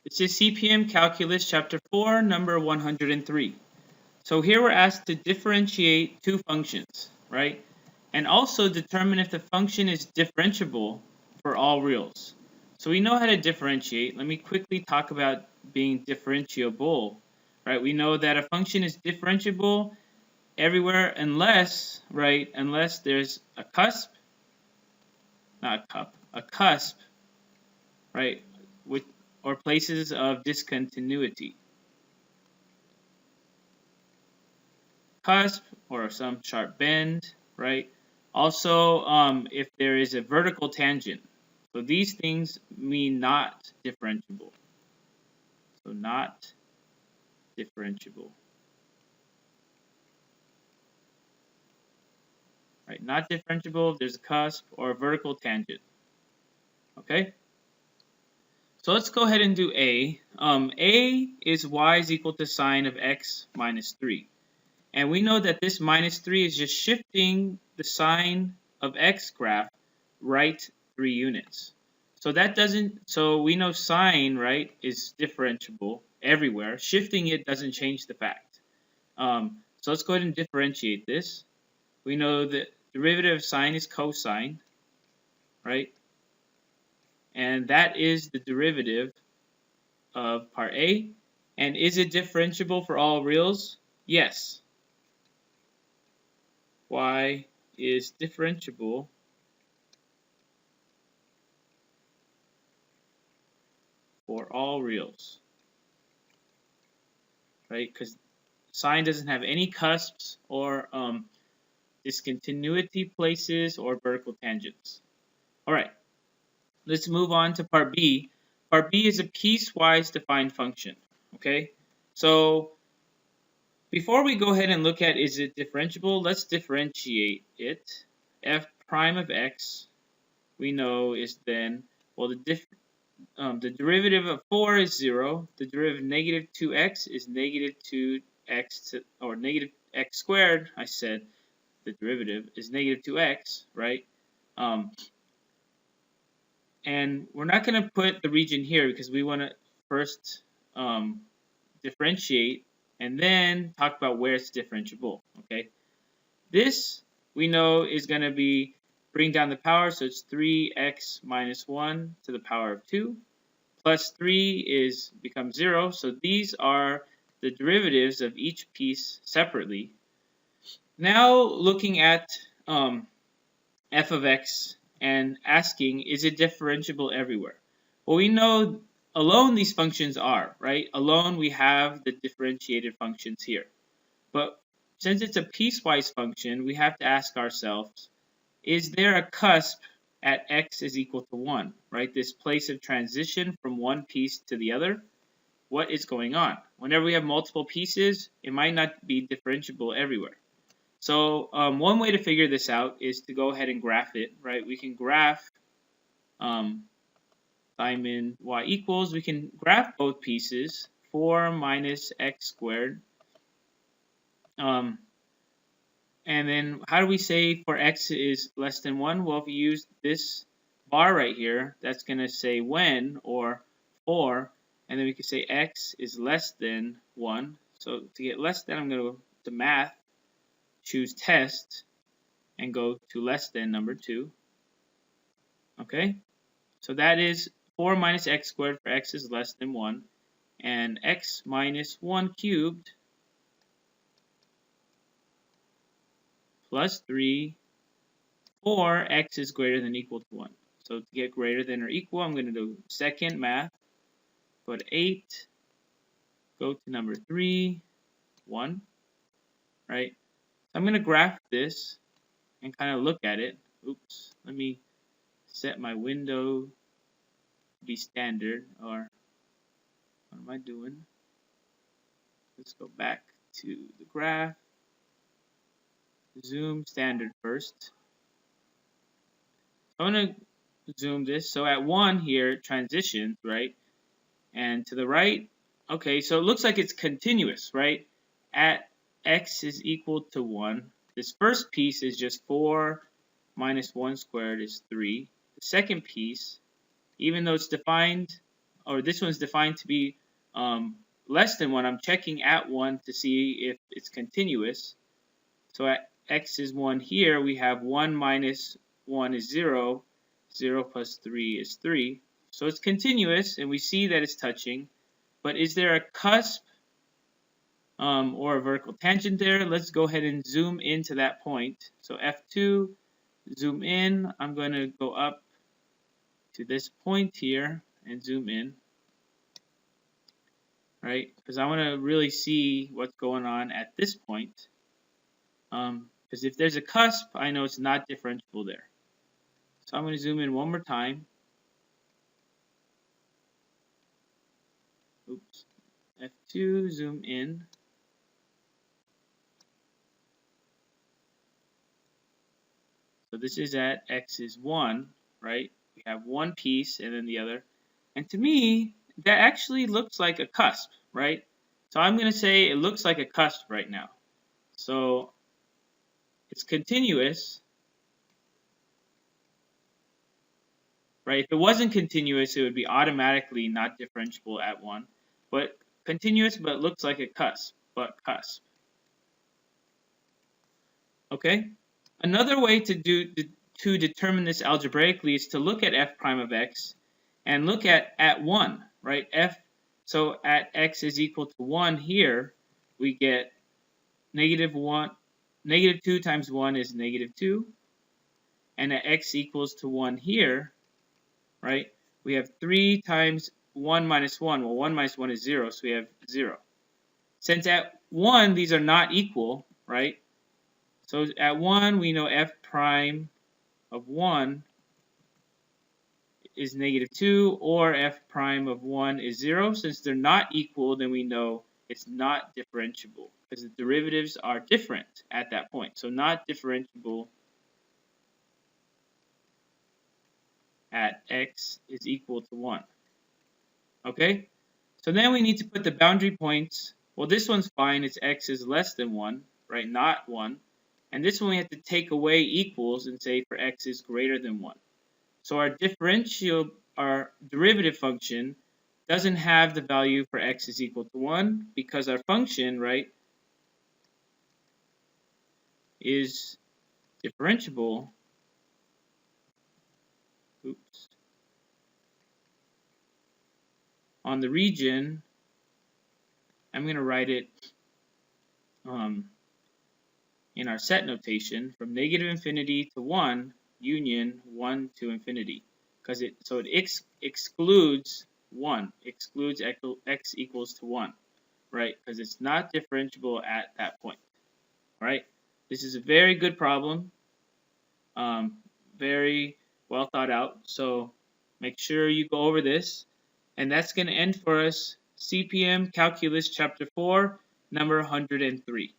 This is CPM Calculus, Chapter 4, number 103. So here we're asked to differentiate two functions, right? And also determine if the function is differentiable for all reals. So we know how to differentiate. Let me quickly talk about being differentiable, right? We know that a function is differentiable everywhere unless there's a cusp, right? Or places of discontinuity. Cusp or some sharp bend, right? Also, if there is a vertical tangent. So these things mean not differentiable. So not differentiable. Right? Not differentiable if there's a cusp or a vertical tangent. Okay? So let's go ahead and do A. A is y is equal to sine of x minus 3. And we know that this minus 3 is just shifting the sine of x graph right 3 units. So we know sine, right, is differentiable everywhere. Shifting it doesn't change the fact. So let's go ahead and differentiate this. We know that derivative of sine is cosine, right? And that is the derivative of part A. And is it differentiable for all reals? Yes. Y is differentiable for all reals, right? Because sine doesn't have any cusps or discontinuity places or vertical tangents. All right, let's move on to part B. Part B is a piecewise defined function, okay? So before we go ahead and look at is it differentiable, let's differentiate it. F prime of x we know is then, well, the derivative of 4 is 0. The derivative of negative 2x is negative 2x, or negative x squared, I said. The derivative is negative 2x, right? And we're not going to put the region here because we want to first differentiate and then talk about where it's differentiable, okay? This, we know, is going to be bring down the power, so it's 3x minus 1 to the power of 2. Plus 3 becomes 0, so these are the derivatives of each piece separately. Now looking at f of x and asking, is it differentiable everywhere? Well, we know alone these functions are, right? Alone we have the differentiated functions here. But since it's a piecewise function, we have to ask ourselves, is there a cusp at x is equal to 1, right? This place of transition from one piece to the other. What is going on? Whenever we have multiple pieces, it might not be differentiable everywhere. So one way to figure this out is to go ahead and graph it, right? We can graph Simon y equals, we can graph both pieces, 4 minus x squared. And then how do we say for x is less than 1? Well, if you use this bar right here, that's going to say when or for, and then we can say x is less than 1. So to get less than, I'm going to go to math, choose test, and go to less than number 2. Okay, so that is 4 minus x squared for x is less than 1, and x minus 1 cubed plus 3 for x is greater than or equal to 1. So to get greater than or equal, I'm going to do second math, go to 8, go to number 3, 1, right? So I'm going to graph this and kind of look at it. Oops, let me set my window to be standard, or what am I doing? Let's go back to the graph. Zoom standard first. I'm going to zoom this. So at 1 here, it transitions, right? And to the right, okay, so it looks like it's continuous, right? At x is equal to 1. This first piece is just 4 minus 1 squared is 3. The second piece, even though it's defined or this one's defined to be less than 1, I'm checking at 1 to see if it's continuous. So at x is 1 here, we have 1 minus 1 is 0, 0 plus 3 is 3. So it's continuous, and we see that it's touching. But is there a cusp or a vertical tangent there? Let's go ahead and zoom into that point. So F2, zoom in. I'm going to go up to this point here and zoom in, right? Because I want to really see what's going on at this point. Because if there's a cusp, I know it's not differentiable there. So I'm going to zoom in one more time. Oops. F2, zoom in. So this is at x is 1, right? We have one piece and then the other. And to me, that actually looks like a cusp, right? So I'm going to say it looks like a cusp right now. So it's continuous, right? If it wasn't continuous, it would be automatically not differentiable at 1. But continuous, but looks like a cusp, Okay? Another way to determine this algebraically is to look at f prime of x and look at 1, right? So at x is equal to 1 here, we get negative 2 times 1 is negative 2. And at x equals to 1 here, right, we have 3 times 1 minus 1. Well, 1 minus 1 is 0, so we have 0. Since at 1, these are not equal, right? So at 1, we know f prime of 1 is negative 2, or f prime of 1 is 0. Since they're not equal, then we know it's not differentiable, because the derivatives are different at that point. So not differentiable at x is equal to 1. Okay? So then we need to put the boundary points. Well, this one's fine. It's x is less than 1, right? Not 1. And this one we have to take away equals and say for x is greater than 1. So our derivative function doesn't have the value for x is equal to 1 because our function, right, is differentiable. Oops. On the region, I'm going to write it in our set notation from negative infinity to 1 union 1 to infinity, because it excludes 1, excludes x equals to 1, right? Because it's not differentiable at that point. All right, this is a very good problem, very well thought out. So make sure you go over this, and that's going to end for us CPM Calculus Chapter 4, number 103.